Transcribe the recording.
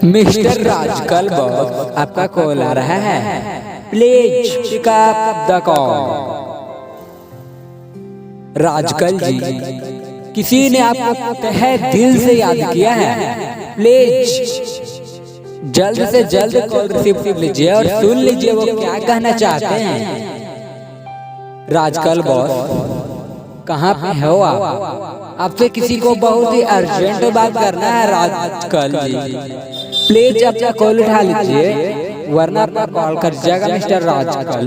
Mister Rajkal boss, आपका call आ रहा है। Please pick up the call. Rajkal ji, किसी ने आपको तहे दिल से याद किया है। प्लीज जल्द से जल्द कॉल रिसीव लीजिए और सुन लीजिए वो क्या कहना चाहते हैं। राजकल बॉस, कहाँ पे हो आप? आपसे किसी को बहुत ही अर्जेंट बात करना है। राजकल जी, प्लीज अपना कॉल उठा लीजिए वरना आपका कॉल कट जाएगा मिस्टर राजकल।